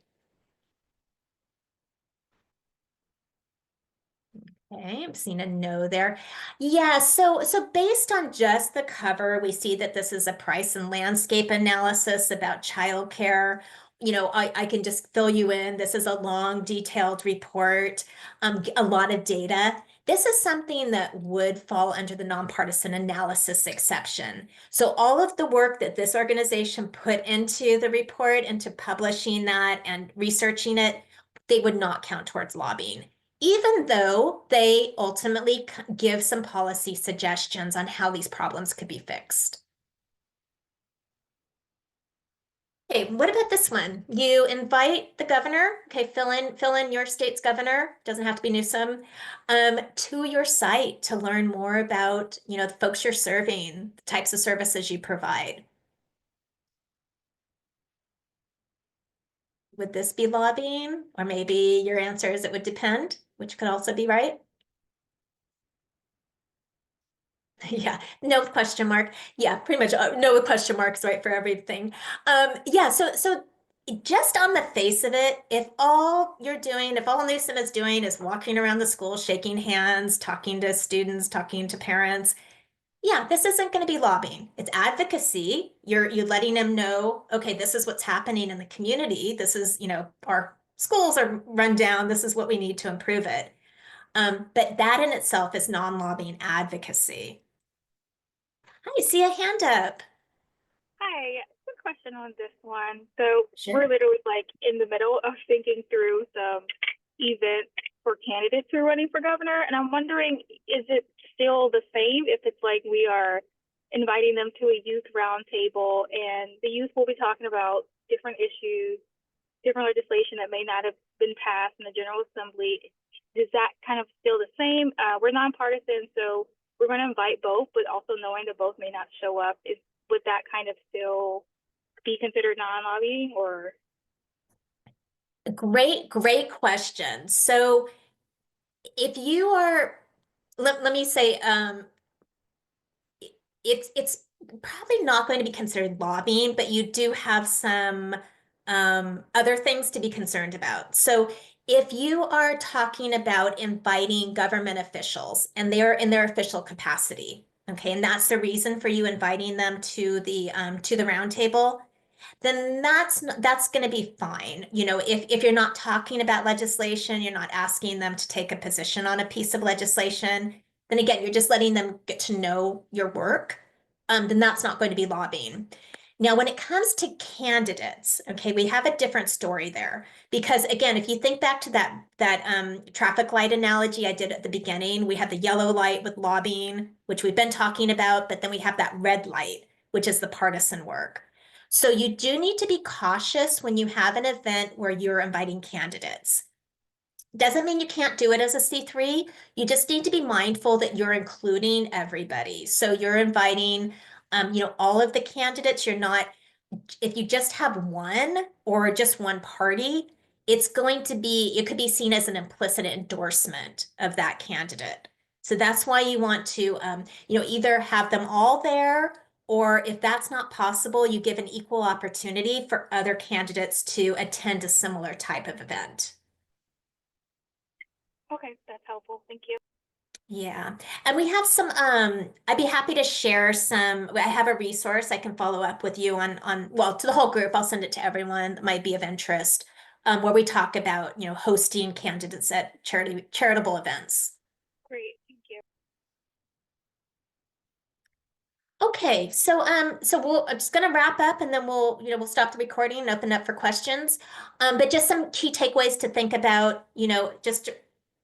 Okay, I'm seeing a no there. Yeah, so based on just the cover, we see that this is a price and landscape analysis about childcare. I can just fill you in. This is a long, detailed report, a lot of data. This is something that would fall under the nonpartisan analysis exception. So all of the work that this organization put into the report, into publishing that and researching it, they would not count towards lobbying, even though they ultimately give some policy suggestions on how these problems could be fixed. Okay, what about this one? You invite the governor, okay, fill in your state's governor, doesn't have to be Newsom, to your site to learn more about, the folks you're serving, the types of services you provide. Would this be lobbying? Or maybe your answer is it would depend, which could also be right. Yeah, no question mark. Yeah, pretty much no question marks, right, for everything. Yeah, so just on the face of it, if all Newsom is doing is walking around the school, shaking hands, talking to students, talking to parents, yeah, this isn't going to be lobbying. It's advocacy. You're letting them know, okay, this is what's happening in the community. This is, our schools are run down. This is what we need to improve it. But that in itself is non-lobbying advocacy. I see a hand up. Hi, quick question on this one. So we're Sure. literally like in the middle of thinking through some events for candidates who are running for governor. And I'm wondering, is it still the same if it's like we are inviting them to a youth roundtable and the youth will be talking about different issues, different legislation that may not have been passed in the General Assembly? Is that kind of still the same? We're nonpartisan, so we're going to invite both, but also knowing that both may not show up, would that kind of still be considered non-lobbying or? Great question. So if you are, let me say, it's probably not going to be considered lobbying, but you do have some other things to be concerned about. So if you are talking about inviting government officials and they're in their official capacity, okay, and that's the reason for you inviting them to the roundtable, then that's going to be fine. You know, if you're not talking about legislation, you're not asking them to take a position on a piece of legislation, then again, you're just letting them get to know your work. Then that's not going to be lobbying. Now, when it comes to candidates, okay, we have a different story there because again, if you think back to that traffic light analogy I did at the beginning, we have the yellow light with lobbying, which we've been talking about, but then we have that red light, which is the partisan work. So you do need to be cautious when you have an event where you're inviting candidates. Doesn't mean you can't do it as a C3. You just need to be mindful that you're including everybody. So you're inviting, all of the candidates. You're not, if you just have one or just one party, it could be seen as an implicit endorsement of that candidate. So that's why you want to, either have them all there, or if that's not possible, you give an equal opportunity for other candidates to attend a similar type of event. Okay, that's helpful. Thank you. Yeah. And we have I'd be happy to share I have a resource I can follow up with you well, to the whole group. I'll send it to everyone that might be of interest, where we talk about, hosting candidates at charitable events. Great. Thank you. Okay, so I'm just gonna wrap up and then we'll stop the recording and open up for questions. But just some key takeaways to think about, just to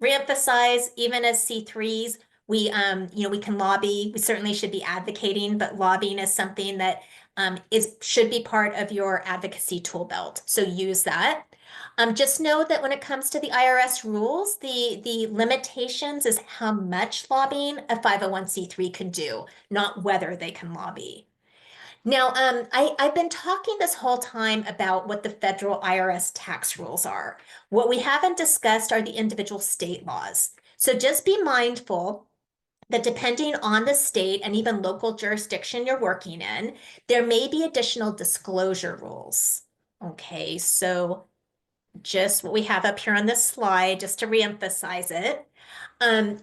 reemphasize, even as C3s, we can lobby. We certainly should be advocating, but lobbying is something that should be part of your advocacy tool belt. So use that. Just know that when it comes to the IRS rules, the limitations is how much lobbying a 501c3 can do, not whether they can lobby. Now, I've been talking this whole time about what the federal IRS tax rules are. What we haven't discussed are the individual state laws. So just be mindful that depending on the state and even local jurisdiction you're working in, there may be additional disclosure rules. Okay, so just what we have up here on this slide, just to reemphasize it. Um,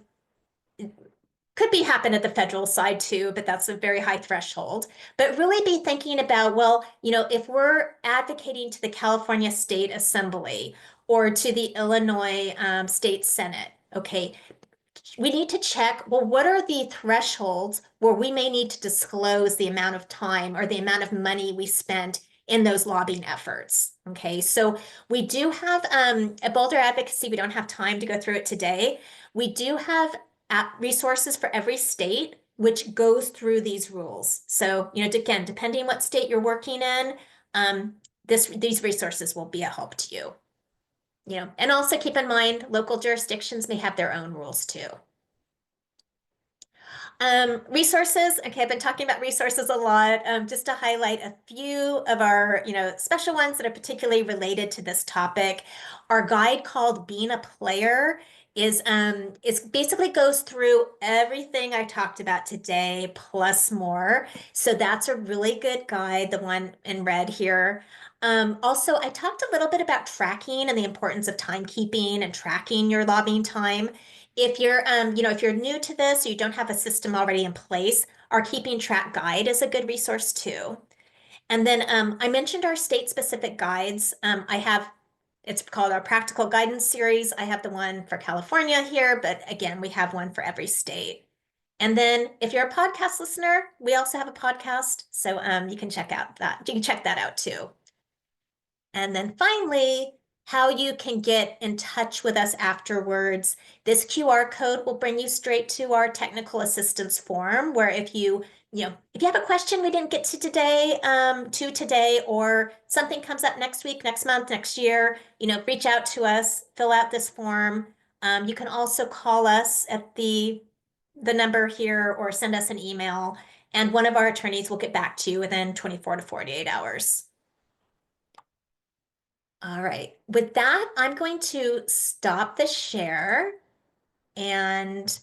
could be happen at the federal side too, but that's a very high threshold. But really be thinking about, well, if we're advocating to the California State Assembly or to the Illinois State Senate, okay, we need to check, well, what are the thresholds where we may need to disclose the amount of time or the amount of money we spent in those lobbying efforts? Okay, so we do have at Boulder Advocacy, we don't have time to go through it today. We do have resources for every state, which goes through these rules. So, again, depending what state you're working in, these resources will be a help to you. And also keep in mind, local jurisdictions may have their own rules too. Resources. Okay, I've been talking about resources a lot. Just to highlight a few of our, special ones that are particularly related to this topic. Our guide called Being a Player is basically goes through everything I talked about today plus more. So that's a really good guide, the one in red here. Also, I talked a little bit about tracking and the importance of timekeeping and tracking your lobbying time. If you're new to this, or you don't have a system already in place, our Keeping Track guide is a good resource too. And then I mentioned our state-specific guides. It's called our Practical Guidance Series. I have the one for California here, but again, we have one for every state. And then if you're a podcast listener, we also have a podcast, so you can check that out too. And then finally, how you can get in touch with us afterwards. This QR code will bring you straight to our technical assistance form where if you have a question we didn't get to today, or something comes up next week, next month, next year, reach out to us, fill out this form. You can also call us at the number here or send us an email, and one of our attorneys will get back to you within 24 to 48 hours. All right. With that, I'm going to stop the share, and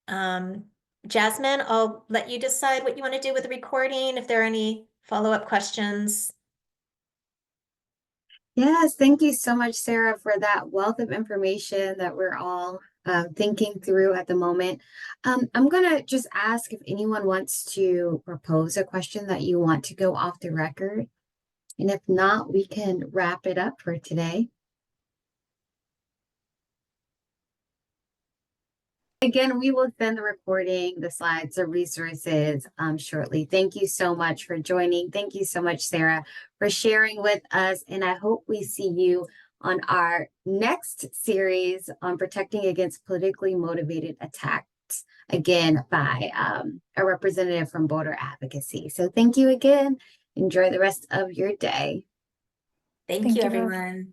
um, Jasmine, I'll let you decide what you want to do with the recording, if there are any follow-up questions. Yes, thank you so much, Sarah, for that wealth of information that we're all thinking through at the moment. I'm going to just ask if anyone wants to propose a question that you want to go off the record. And if not, we can wrap it up for today. Again, we will send the recording, the slides, the resources shortly. Thank you so much for joining. Thank you so much, Sarah, for sharing with us. And I hope we see you on our next series on protecting against politically motivated attacks, again, by a representative from voter advocacy. So thank you again. Enjoy the rest of your day. Thank you, Thank you. everyone.